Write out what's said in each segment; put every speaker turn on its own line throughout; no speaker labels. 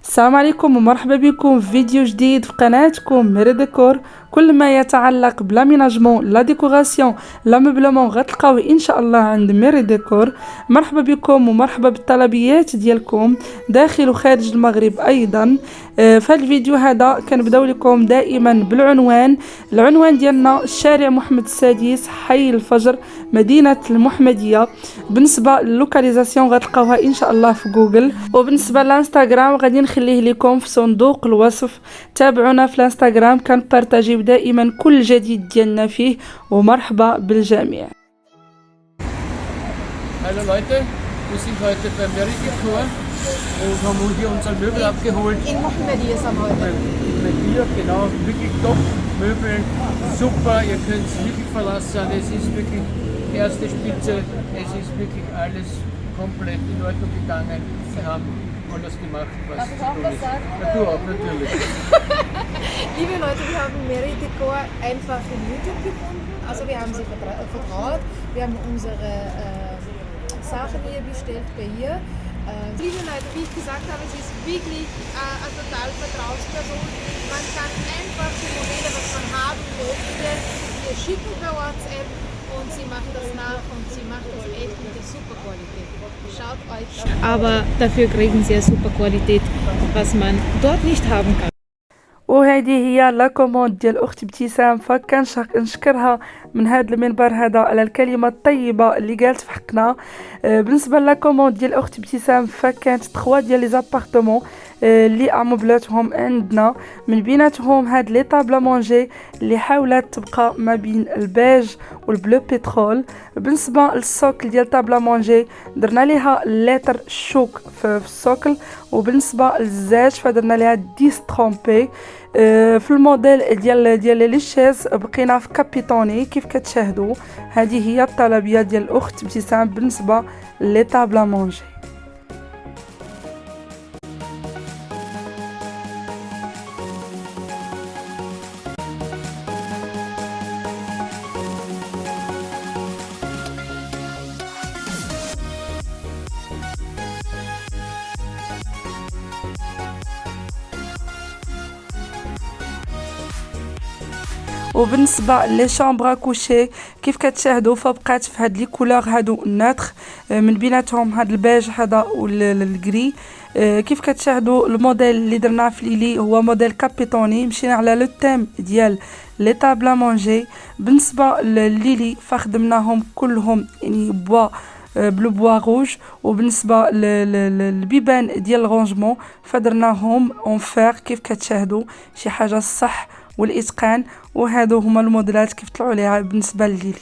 السلام عليكم ومرحبا بكم في فيديو جديد في قناتكم ميري ديكور. كل ما يتعلق بلاميناجمون لا ديكوراسيون لا مبلمون غتلقاوه ان شاء الله عند ميري ديكور. مرحبا بكم ومرحبا بالطلبيات ديالكم داخل وخارج المغرب ايضا. في هذا الفيديو هذا كنبداو لكم دائما العنوان ديالنا شارع محمد السادس حي الفجر مدينه المحمديه. بالنسبه للوكاليزاسيون غتلقاوها ان شاء الله في جوجل، وبالنسبه للانستغرام غادي نخليه لكم في صندوق الوصف. تابعونا في الانستغرام، كنبارطاجيو دائما كل جديد ديالنا فيه، ومرحبا بالجميع.
Hallo Leute, wir sind heute beim Mary Decor und haben hier unser Möbel abgeholt.
In Mohammedia sind wir heute.
Mit hier, genau, wirklich top Möbel, super, ihr könnt es wirklich verlassen, es ist wirklich erste Spitze, es ist wirklich alles komplett in Ordnung gegangen. Sie haben alles gemacht, was
Darf ich
zu
auch
tun
was
ist.
sagen?
Ja, du auch, natürlich.
Liebe Leute, wir haben Mary Decor einfach in YouTube gefunden. Also wir haben sie vertraut. Wir haben unsere Sachen hier bestellt bei ihr. Liebe Leute, wie ich gesagt habe, es ist wirklich eine total Vertrauensperson. Man kann einfach die Modelle, was man haben möchte, ihr schicken per WhatsApp und sie macht das nach und sie macht das echt mit der super Qualität. Schaut euch das an.
Aber dafür kriegen sie eine super Qualität, was man dort nicht haben kann.
وهذه هي لا كوموند ديال اختي ابتسام، فكنشكرها من هذا المنبر هذا على الكلمه الطيبه اللي قالت في حقنا. بالنسبه لا كوموند ديال اختي ابتسام فكانت 3 ديال لي زابارتمون اللي اموبلاتهم عندنا، من بيناتهم هاد لي طابلا مونجي اللي حاولت تبقى ما بين البيج والبلو بترول. بالنسبه للسوكل ديال طابلا مونجي درنا ليها لتر شوك في السوكل، وبالنسبه للزاج فدرنا ليها 10 ترومبي. في الموديل ديال لي شيز بقينا في كابيتوني كيف كتشاهدوا. هذه هي الطلبيه ديال الاخت ابتسام بالنسبه لي طابلا مونجي. وبالنسبه لي شامبر كوشي كيف كتشاهدوا فبقات في هاد لي كولور هادو ناتر، من بيناتهم هاد البيج هذا والغري. كيف كتشاهدوا الموديل اللي درناه في ليلي هو موديل كابيتوني، مشينا على لو تيم ديال لي طابلا مونجي. بالنسبه لليلي فخدمناهم كلهم يعني بوا بلو بوا روج، وبالنسبه للبيبان ديال الرونجمون فدرناهم اون فير كيف كتشاهدوا، شي حاجه صح والاتقان. وهادو هما الموديلات كيف طلعوا ليها بالنسبه لليلي.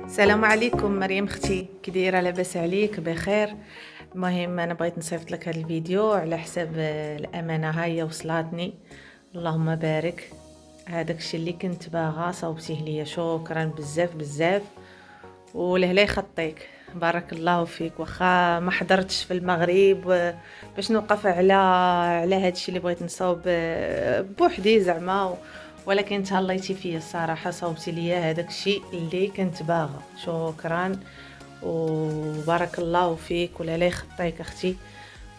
السلام عليكم مريم اختي، كي دايره؟ لاباس عليك؟ بخير. المهم انا بغيت نصيفط لك هذا الفيديو على حساب الامانه، هاهي وصلاتني اللهم بارك. هذاك الشيء اللي كنت باغا صوبتيه ليا، شكرا بزاف بزاف ولهلا يخطيك. بارك الله فيك. واخا ما حضرتش في المغرب باش نوقف على هذا الشيء اللي بغيت نصاوب بوحدي زعما، ولكن تهليتي فيا الصراحه، صوبتي ليا هذاك الشيء اللي كنت باغا. شكرا وبارك الله فيك ولا يخطيك اختي.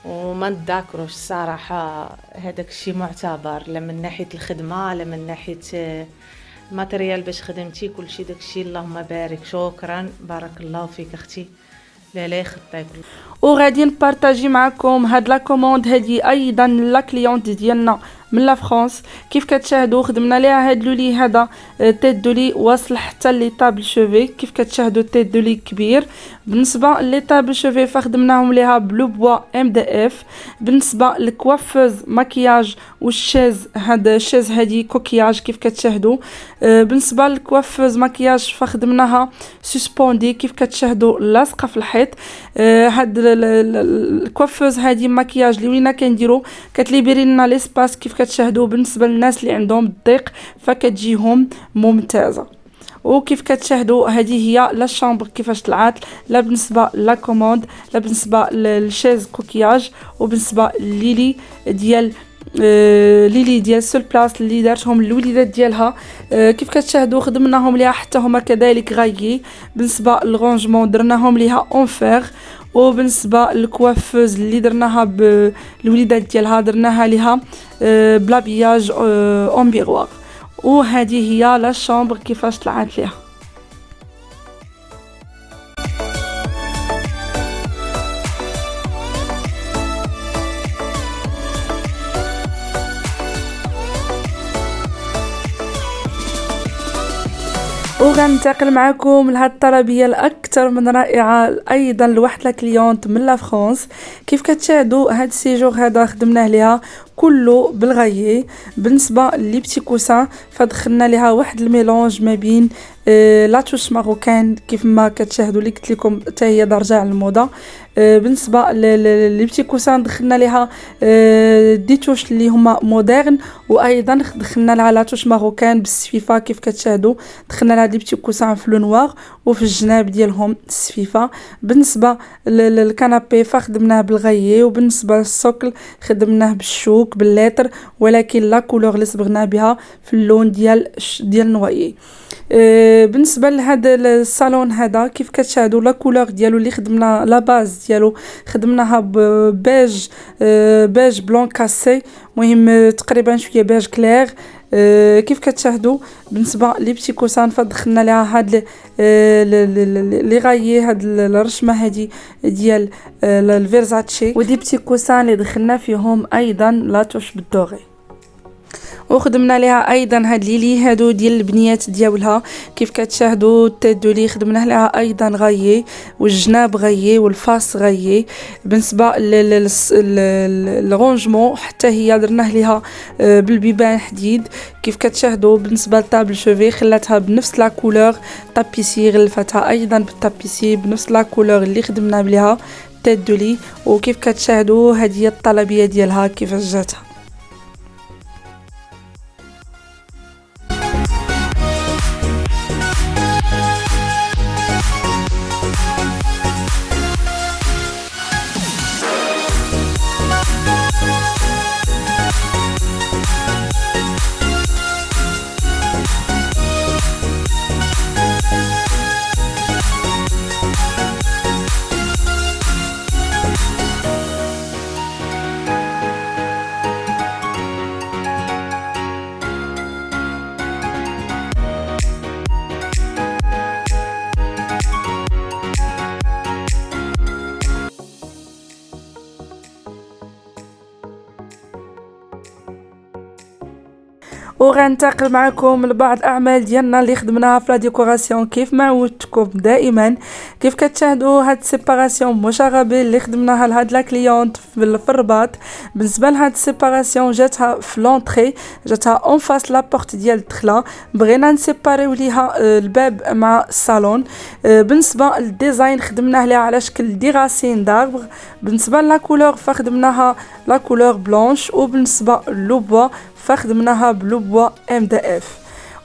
وما نذاكروش الصراحه هذاك الشيء معتبر، لا من ناحيه الخدمه لا من ناحيه الماتريال باش خدمتي كل شيء داك الشيء اللهم بارك. شكرا بارك الله فيك اختي، لا يخطيك.
وغادي نبارطاجي معكم هاد لا كوموند هادي ايضا لا كليونت ديالنا من لا فرانس. كيف كتشاهدوا خدمنا ليها هاد لولي هذا تيت دولي واصل حتى لي طابل شوفي. كيف كتشاهدوا تيت دولي كبير. بالنسبه لي طابل شوفي فخدمناهم ليها بلو بوا ام دي اف. بالنسبه للكوافوز ماكياج والشيز، هذا الشيز هادي كوكياج كيف كتشاهدوا. بالنسبه للكوافوز ماكياج فخدمناها سسبوندي كيف كتشاهدوا لاصقه في الحيط. هاد الكوافوز هادي ماكياج اللي ولينا كنديرو كتليبري لنا ليسباس كيف كتشاهدوا بالنسبه للناس اللي عندهم الضيق فكتجيهم ممتازه. وكيف كتشاهدوا هذه هي لا شامبر كيفاش طلعت، لا بالنسبه لا كوموند، لا بالنسبه للشيز كوكياج، وبالنسبه ليلي ديال ليلي ديال سول بلاص اللي دارتهم الوليدات ديالها. كيف كتشاهدوا خدمناهم ليها حتى هما كذلك غايي. بالنسبه للغونجمون درناهم ليها اونفير، وبالنسبه للكوافوز اللي درناها بالوليدات ديالها درناها ليها بلابياج اون ميغوار. وهذه هي لا شامبر كيفاش طلعت ليها. وغننتقل معكم لهاد الطلبيه الاكثر من رائعه ايضا لواحد لا كليونت من لا فرانس. كيف كتشاهدوا هاد السيجور هذا خدمناه ليها كله بالغايي. بالنسبه لي بتي كوسان فدخلنا ليها واحد الميلونج ما بين لاتوش ماروكان كيف ما كتشاهدوا اللي قلت لكم حتى هي درجه على الموضه. بالنسبه لي بتي كوسان دخلنا ليها ديتوش اللي هما مودرن، وايضا دخلنا لها لاتوش ماروكان بالسفيفه كيف كتشاهدوا. دخلنا لها لي بتي كوسان في لو نوار وفي الجناب ديالهم السفيفه. بالنسبه للكنابي فخدمناه بالغايي، وبالنسبه للسوكل خدمناه بالشوك باللتر، ولكن لا كولور اللي صبغنا بها في اللون ديال نوايي. بالنسبه لهذا الصالون هذا كيف كتشاهدوا لا كولور ديالو اللي خدمنا لا باز ديالو خدمناها ببيج بيج بلون كاسي، مهم تقريبا شويه بيج كلير. كيف كتشاهدوا بالنسبه لي بتي كوسان فدخلنا لها هاد لي غايي هاد الرشمه هذه ديال الفيرزاتشي، ودي بتي كوسان اللي دخلنا فيهم ايضا لاتوش بالدوغي. وخدمنا لها ايضا هاد ليلي هادو ديال البنيات ديالها كيف كتشاهدوا. التدولي خدمنا لها ايضا غايي، والجناب غايي، والفاس غايي. بالنسبه للرونجمون حتى هي درناه لها بالبيبان حديد كيف كتشاهدوا. بالنسبه لطابل شوفي خلاتها بنفس لا كولور طابيسي، غلفتها ايضا بالطابيسي بنفس لا كولور اللي خدمنا بها التدولي. وكيف كتشاهدوا هذه هي الطلبيه ديالها كيفاش جاتها. وغننتقل معكم لبعض الاعمال ديالنا اللي خدمناها في لا ديكوراسيون كيف ما عودتكم دائما. كيف كتشاهدوا هاد السيباراسيون مشاغبه اللي خدمناها لهاد لا كليونت في الرباط. بالنسبه لهاد السيباراسيون جاتها في لونطري، جاتها اون فاس لا بورت ديال الدخله، بغينا نسيباريو ليها الباب مع الصالون. بالنسبه للديزاين خدمناه ليها على شكل دي راسين داربر. بالنسبه لا كولور فخدمناها لا كولور بلونش، وبالنسبه لو بوا فخدمناها بلو بوا ام دي اف.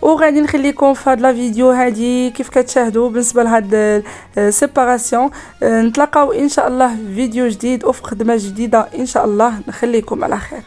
وغادي نخليكم في هاد لا فيديو هادي كيف كتشاهدوا بالنسبه لهاد سيباراسيون. نتلاقاو ان شاء الله في فيديو جديد وفي خدمه جديده ان شاء الله. نخليكم على خير.